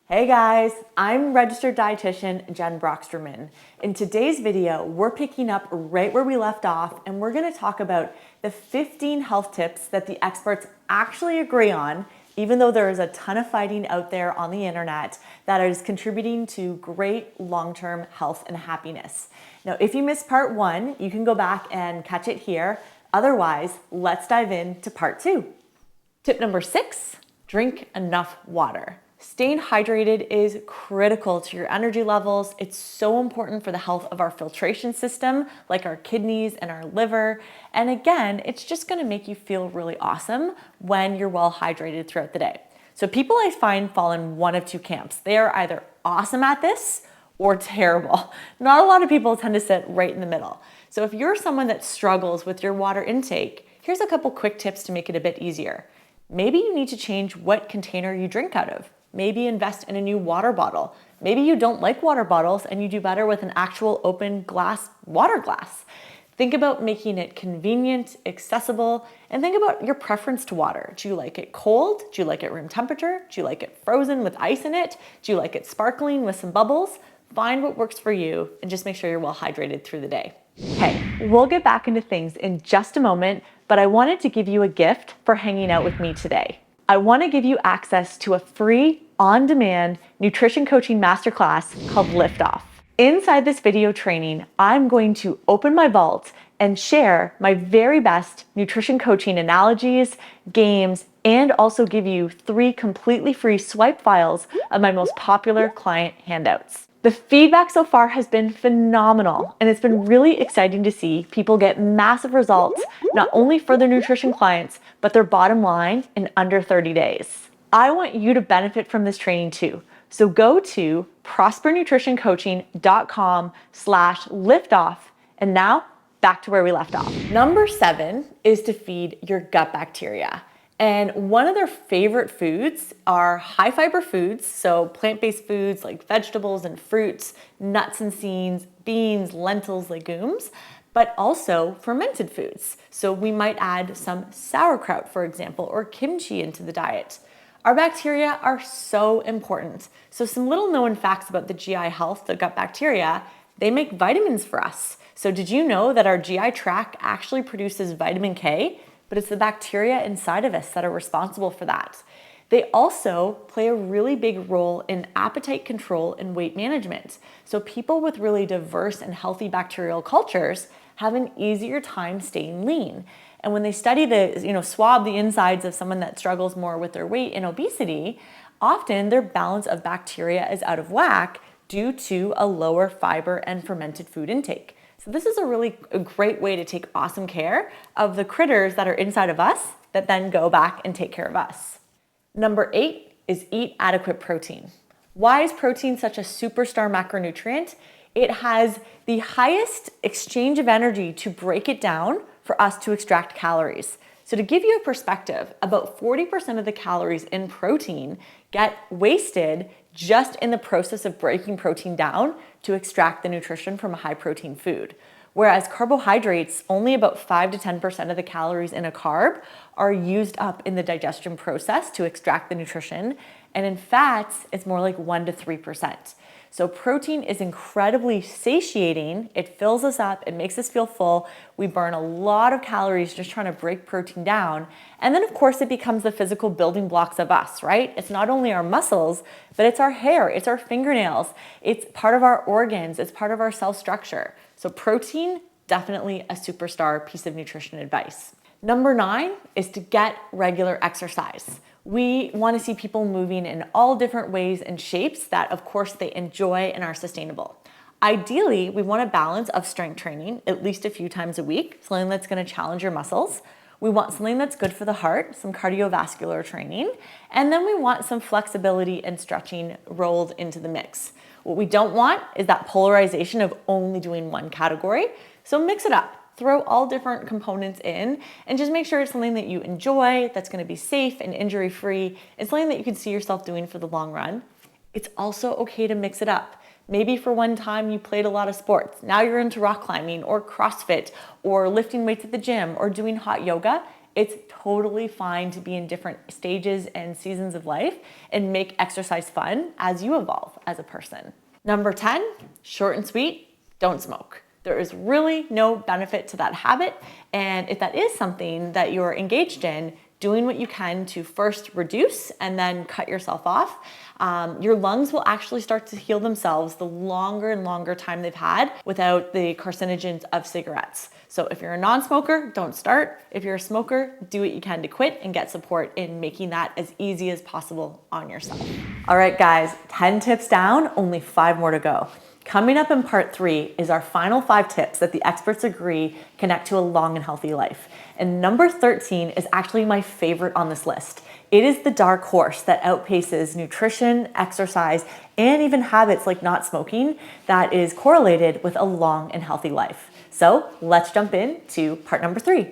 Hey guys, I'm registered dietitian Jen Brocksterman. In today's video, we're picking up right where we left off and we're gonna talk about the 15 health tips that the experts actually agree on, even though there is a ton of fighting out there on the internet that is contributing to great long-term health and happiness. Now, if you missed part one, you can go back and catch it here. Otherwise, let's dive into part two. Tip number 6, drink enough water. Staying hydrated is critical to your energy levels. It's so important for the health of our filtration system, like our kidneys and our liver. And again, it's just gonna make you feel really awesome when you're well hydrated throughout the day. So people I find fall in one of two camps. They are either awesome at this or terrible. Not a lot of people tend to sit right in the middle. So if you're someone that struggles with your water intake, here's a couple quick tips to make it a bit easier. Maybe you need to change what container you drink out of. Maybe invest in a new water bottle. Maybe you don't like water bottles and you do better with an actual open glass water glass. Think about making it convenient, accessible, and think about your preference to water. Do you like it cold? Do you like it room temperature? Do you like it frozen with ice in it? Do you like it sparkling with some bubbles? Find what works for you and just make sure you're well hydrated through the day. Hey, we'll get back into things in just a moment, but I wanted to give you a gift for hanging out with me today. I want to give you access to a free, on-demand nutrition coaching masterclass called LIFTOFF. Inside this video training, I'm going to open my vault and share my very best nutrition coaching analogies, games, and also give you 3 completely free swipe files of my most popular client handouts. The feedback so far has been phenomenal, and it's been really exciting to see people get massive results, not only for their nutrition clients, but their bottom line in under 30 days. I want you to benefit from this training too. So go to prospernutritioncoaching.com/liftoff. And now back to where we left off. Number 7 is to feed your gut bacteria. And one of their favorite foods are high fiber foods, so plant-based foods like vegetables and fruits, nuts and seeds, beans, lentils, legumes, but also fermented foods. So we might add some sauerkraut, for example, or kimchi into the diet. Our bacteria are so important. So some little known facts about the GI health, the gut bacteria, they make vitamins for us. So did you know that our GI tract actually produces vitamin K? But it's the bacteria inside of us that are responsible for that. They also play a really big role in appetite control and weight management. So people with really diverse and healthy bacterial cultures have an easier time staying lean. And when they study swab the insides of someone that struggles more with their weight and obesity, often their balance of bacteria is out of whack due to a lower fiber and fermented food intake. So this is a great way to take awesome care of the critters that are inside of us that then go back and take care of us. Number 8 is eat adequate protein. Why is protein such a superstar macronutrient? It has the highest exchange of energy to break it down for us to extract calories. So to give you a perspective, about 40% of the calories in protein get wasted just in the process of breaking protein down to extract the nutrition from a high protein food. Whereas carbohydrates, only about 5 to 10% of the calories in a carb are used up in the digestion process to extract the nutrition. And in fats, it's more like 1 to 3%. So protein is incredibly satiating. It fills us up, it makes us feel full. We burn a lot of calories just trying to break protein down. And then of course it becomes the physical building blocks of us, right? It's not only our muscles, but it's our hair, it's our fingernails, it's part of our organs, it's part of our cell structure. So protein, definitely a superstar piece of nutrition advice. Number 9 is to get regular exercise. We want to see people moving in all different ways and shapes that, of course, they enjoy and are sustainable. Ideally, we want a balance of strength training at least a few times a week, something that's going to challenge your muscles. We want something that's good for the heart, some cardiovascular training, and then we want some flexibility and stretching rolled into the mix. What we don't want is that polarization of only doing one category, so mix it up. Throw all different components in and just make sure it's something that you enjoy, that's going to be safe and injury-free, and something that you can see yourself doing for the long run. It's also okay to mix it up. Maybe for one time you played a lot of sports. Now you're into rock climbing or CrossFit or lifting weights at the gym or doing hot yoga. It's totally fine to be in different stages and seasons of life and make exercise fun as you evolve as a person. Number 10, short and sweet, don't smoke. There is really no benefit to that habit. And if that is something that you're engaged in, doing what you can to first reduce and then cut yourself off, your lungs will actually start to heal themselves the longer and longer time they've had without the carcinogens of cigarettes. So if you're a non-smoker, don't start. If you're a smoker, do what you can to quit and get support in making that as easy as possible on yourself. All right, guys, 10 tips down, only 5 more to go. Coming up in part 3 is our final 5 tips that the experts agree connect to a long and healthy life. And number 13 is actually my favorite on this list. It is the dark horse that outpaces nutrition, exercise, and even habits like not smoking that is correlated with a long and healthy life. So let's jump into part number 3.